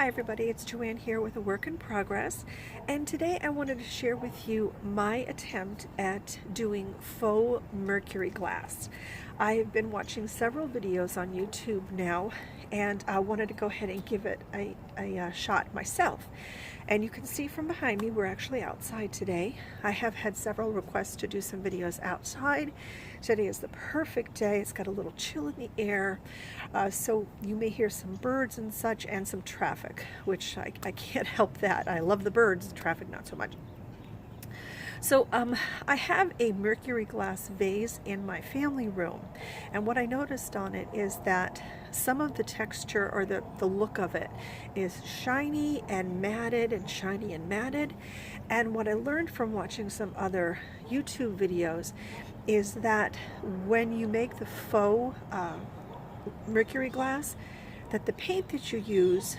Hi everybody, it's Joanne here with a work in progress, and today I wanted to share with you my attempt at doing faux mercury glass. I have been watching several videos on YouTube now, and I wanted to go ahead and give it a shot myself. And you can see from behind me, we're actually outside today. I have had several requests to do some videos outside. Today is the perfect day. It's got a little chill in the air, so you may hear some birds and such, and some traffic, which I can't help that. I love the birds, the traffic not so much. So I have a mercury glass vase in my family room, and what I noticed on it is that some of the texture or the look of it is shiny and matted and shiny and matted. And what I learned from watching some other YouTube videos is that when you make the faux mercury glass, that the paint that you use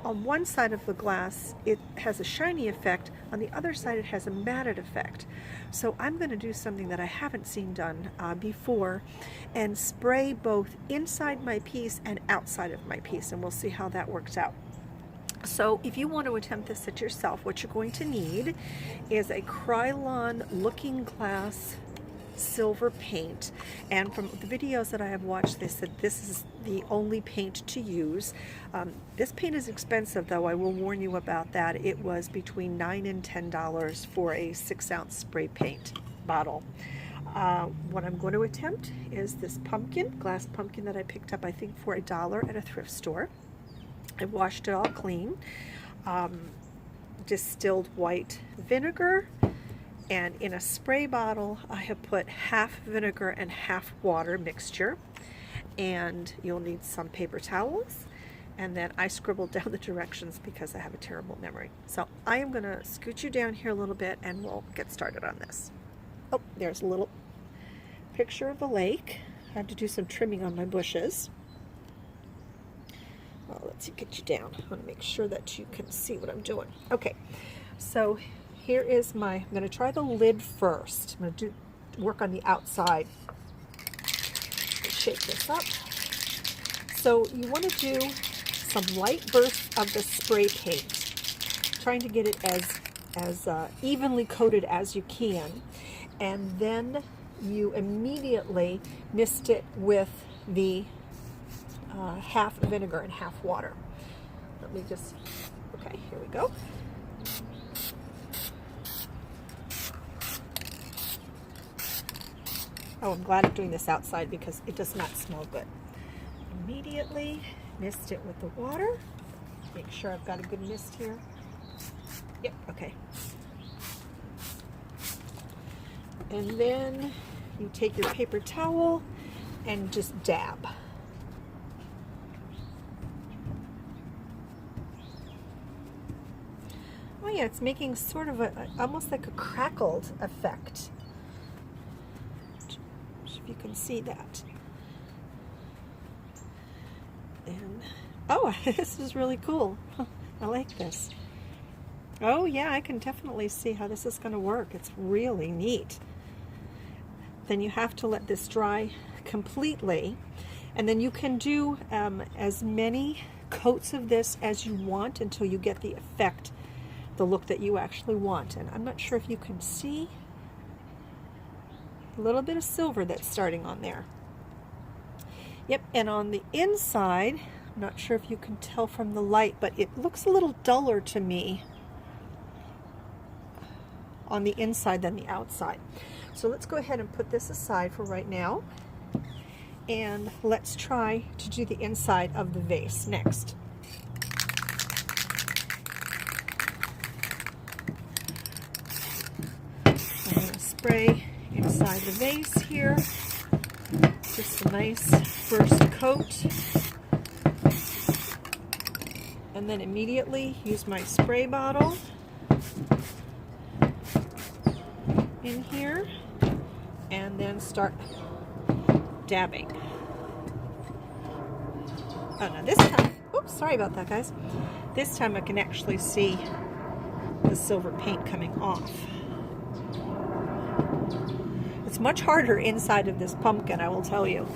on one side of the glass, it has a shiny effect. On the other side, it has a matted effect. So I'm going to do something that I haven't seen done before and spray both inside my piece and outside of my piece, and we'll see how that works out. So if you want to attempt this at yourself, what you're going to need is a Krylon looking glass silver paint, and from the videos that I have watched, they said this is the only paint to use. This paint is expensive, though. I will warn you about that. It was between $9 and $10 for a 6-ounce spray paint bottle. What I'm going to attempt is this glass pumpkin that I picked up, I think, for $1 at a thrift store. I washed it all clean. Distilled white vinegar. And in a spray bottle, I have put half vinegar and half water mixture. And you'll need some paper towels. And then I scribbled down the directions because I have a terrible memory. So I am going to scoot you down here a little bit and we'll get started on this. Oh, there's a little picture of the lake. I had to do some trimming on my bushes. Well, let's get you down. I want to make sure that you can see what I'm doing. Okay, so here is I'm going to try the lid first. I'm going to work on the outside. Shake this up. So you want to do some light bursts of the spray paint, trying to get it as evenly coated as you can, and then you immediately mist it with the half vinegar and half water. Let me just, okay, here we go. Oh, I'm glad I'm doing this outside because it does not smell good. Immediately mist it with the water. Make sure I've got a good mist here. Yep, okay. And then you take your paper towel and just dab. Oh yeah, it's making sort of almost like a crackled effect. If you can see that. And oh, this is really cool. I like this. Oh yeah, I can definitely see how this is going to work. It's really neat. Then you have to let this dry completely, and then you can do as many coats of this as you want until you get the effect, the look that you actually want. And I'm not sure if you can see a little bit of silver that's starting on there. Yep, and on the inside, I'm not sure if you can tell from the light, but it looks a little duller to me on the inside than the outside. So let's go ahead and put this aside for right now, and let's try to do the inside of the vase next. I'm going to spray inside the vase here, just a nice first coat, and then immediately use my spray bottle in here and then start dabbing. Oh, now this time, oops, sorry about that, guys. This time I can actually see the silver paint coming off. It's much harder inside of this pumpkin, I will tell you.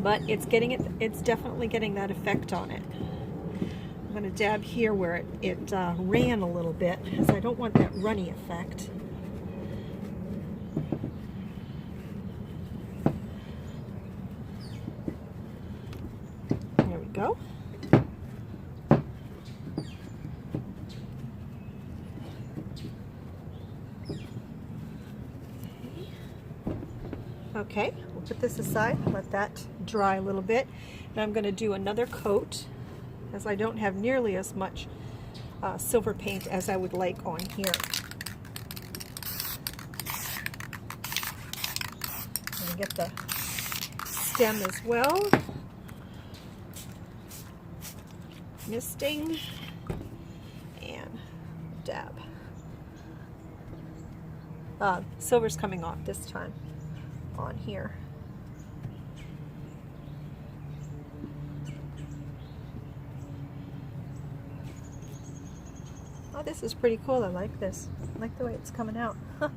but it's definitely getting that effect on it. I'm going to dab here where it ran a little bit, because I don't want that runny effect. There we go. Okay, we'll put this aside, let that dry a little bit. Now I'm going to do another coat, as I don't have nearly as much silver paint as I would like on here. I'm going to get the stem as well. Misting and dab. Silver's coming off this time on here. Oh, this is pretty cool. I like this. I like the way it's coming out. There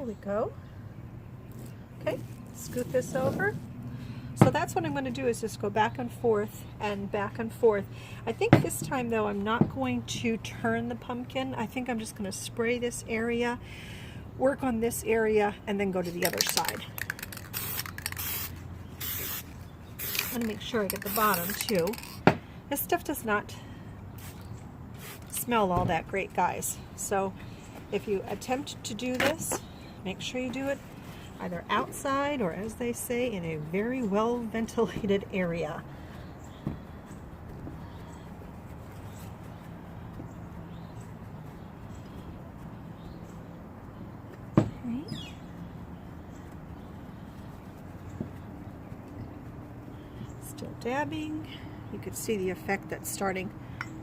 we go. Okay, scoot this over. So that's what I'm going to do, is just go back and forth and back and forth. I think this time though I'm not going to turn the pumpkin. I think I'm just going to spray this area, work on this area, and then go to the other side. I'm going to make sure I get the bottom too. This stuff does not smell all that great, guys. So if you attempt to do this, make sure you do it either outside or, as they say, in a very well ventilated area. Okay. Still dabbing. You could see the effect that's starting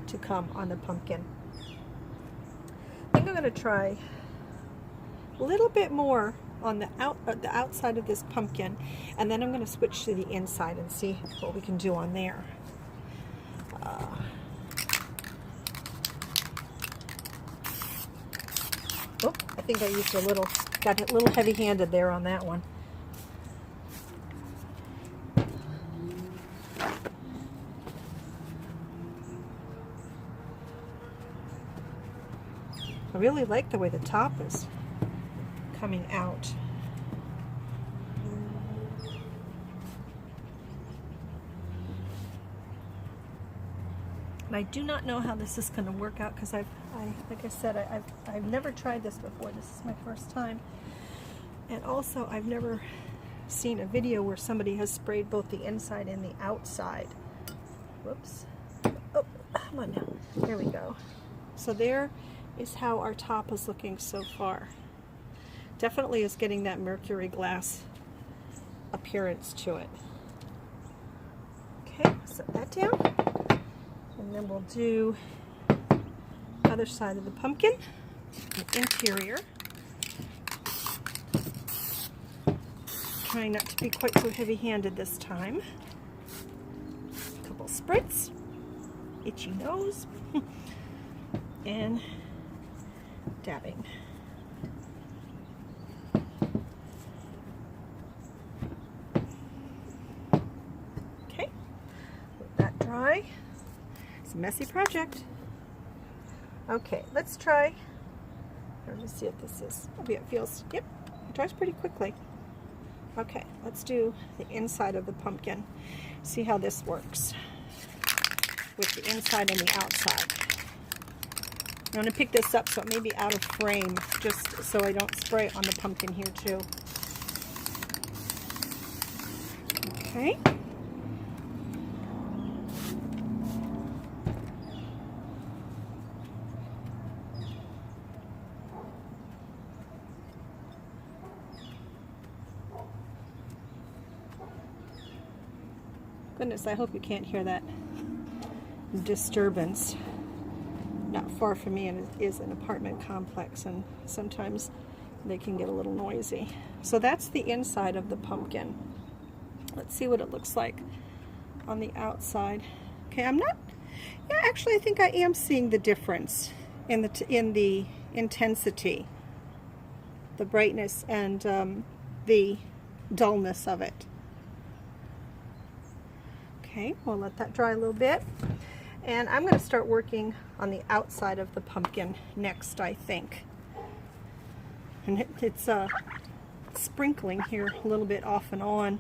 to come on the pumpkin. I think I'm going to try a little bit more on the outside of this pumpkin, and then I'm going to switch to the inside and see what we can do on there. Oh, I think I used got a little heavy-handed there on that one. I really like the way the top is coming out. And I do not know how this is going to work out, because like I said, I've never tried this before. This is my first time, and also I've never seen a video where somebody has sprayed both the inside and the outside. Whoops. Oh, come on now. There we go. So there is how our top is looking so far. Definitely is getting that Mercury Glass appearance to it. Okay, set that down. And then we'll do the other side of the pumpkin, the interior. Trying not to be quite so heavy-handed this time. A couple spritz, itchy nose, and dabbing. Dry. It's a messy project. Okay, let's try. Let me see if this is. Oh, yeah, it feels. Yep, it dries pretty quickly. Okay, let's do the inside of the pumpkin. See how this works with the inside and the outside. I'm going to pick this up so it may be out of frame, just so I don't spray on the pumpkin here too. Okay. Goodness, I hope you can't hear that disturbance. Not far from me, and it is an apartment complex, and sometimes they can get a little noisy. So that's the inside of the pumpkin. Let's see what it looks like on the outside. Okay, I'm not Yeah, actually, I think I am seeing the difference in the intensity, the brightness, and the dullness of it. Okay, we'll let that dry a little bit. And I'm going to start working on the outside of the pumpkin next, I think. And it's sprinkling here a little bit off and on.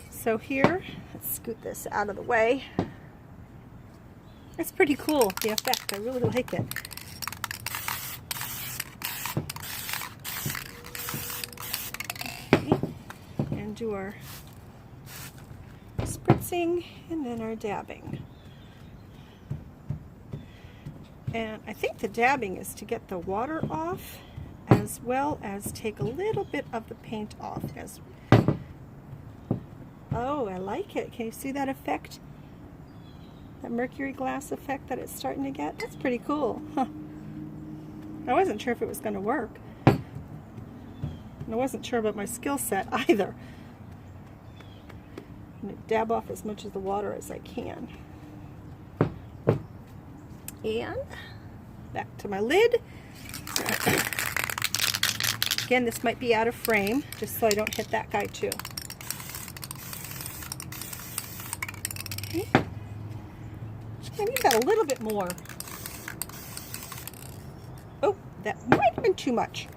So here, let's scoot this out of the way. It's pretty cool, the effect. I really like it. Okay, and do our spritzing and then our dabbing. And I think the dabbing is to get the water off as well as take a little bit of the paint off. Oh, I like it. Can you see that effect? That mercury glass effect that it's starting to get? That's pretty cool. Huh. I wasn't sure if it was going to work. And I wasn't sure about my skill set either. I'm going to dab off as much of the water as I can. And back to my lid. Again, this might be out of frame, just so I don't hit that guy too. Okay. I need that a little bit more. Oh, that might have been too much.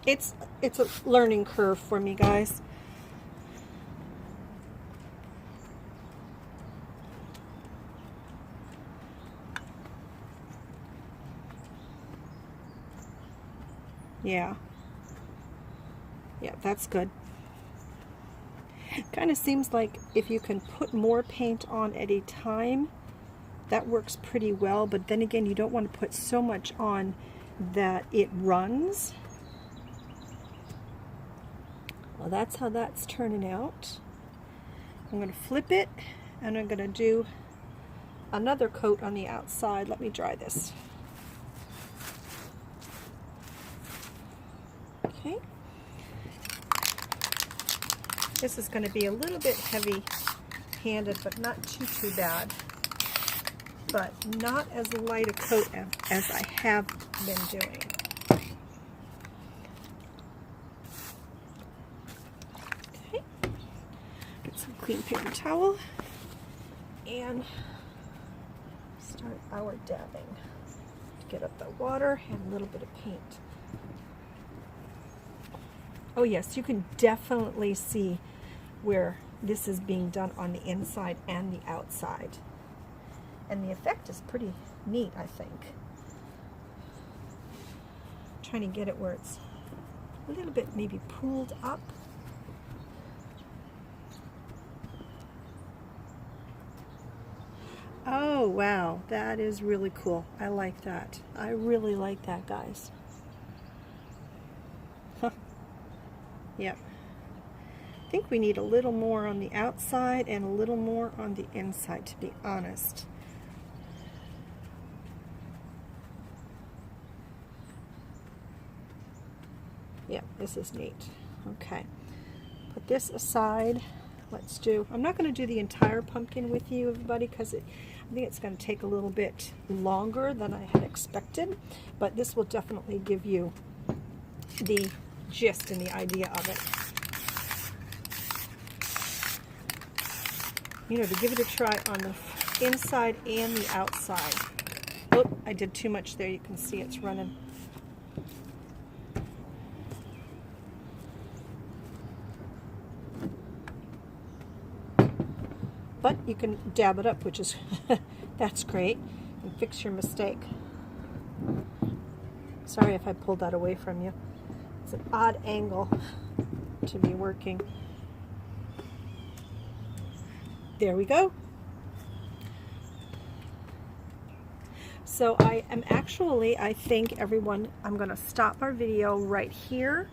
It's a learning curve for me, guys. Yeah, that's good. Kind of seems like if you can put more paint on at a time, that works pretty well, but then again, you don't want to put so much on that it runs. Well, that's how that's turning out. I'm going to flip it, and I'm going to do another coat on the outside. Let me dry this. Okay. This is going to be a little bit heavy-handed, but not too bad. But not as light a coat as I have been doing. Okay. Get some clean paper towel and start our dabbing. Get up the water and a little bit of paint. Oh yes, you can definitely see where this is being done on the inside and the outside. And the effect is pretty neat, I think. I'm trying to get it where it's a little bit maybe pooled up. Oh wow, that is really cool. I like that. I really like that, guys. Yep. I think we need a little more on the outside and a little more on the inside, to be honest. Yeah, this is neat. Okay. Put this aside. Let's do, I'm not going to do the entire pumpkin with you, everybody, because I think it's going to take a little bit longer than I had expected, but this will definitely give you the gist and the idea of it. You know, to give it a try on the inside and the outside. Oh, I did too much there. You can see it's running. But you can dab it up, which is, that's great, and fix your mistake. Sorry if I pulled that away from you. It's an odd angle to be working. There we go. So I am actually, I think everyone, I'm going to stop our video right here.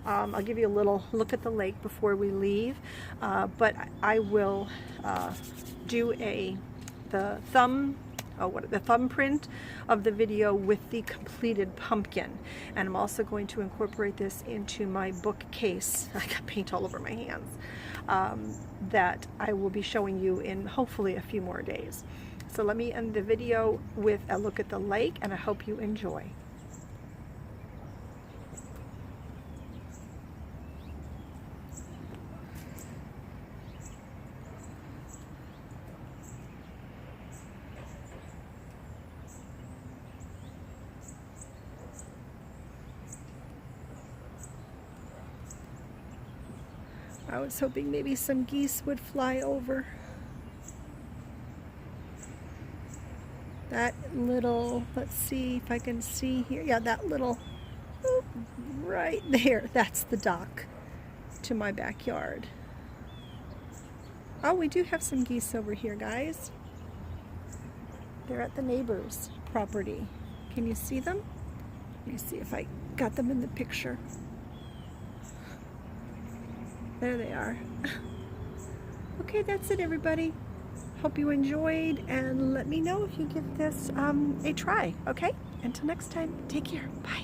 I'll give you a little look at the lake before we leave, but I will do the thumbprint of the video with the completed pumpkin, and I'm also going to incorporate this into my bookcase. I got paint all over my hands, that I will be showing you in hopefully a few more days. So let me end the video with a look at the lake, and I hope you enjoy. I was hoping maybe some geese would fly over. That little, let's see if I can see here. Yeah, that little, right there, that's the dock to my backyard. Oh, we do have some geese over here, guys. They're at the neighbor's property. Can you see them? Let me see if I got them in the picture. There they are. Okay, that's it, everybody. Hope you enjoyed, and let me know if you give this a try, okay? Until next time, take care. Bye.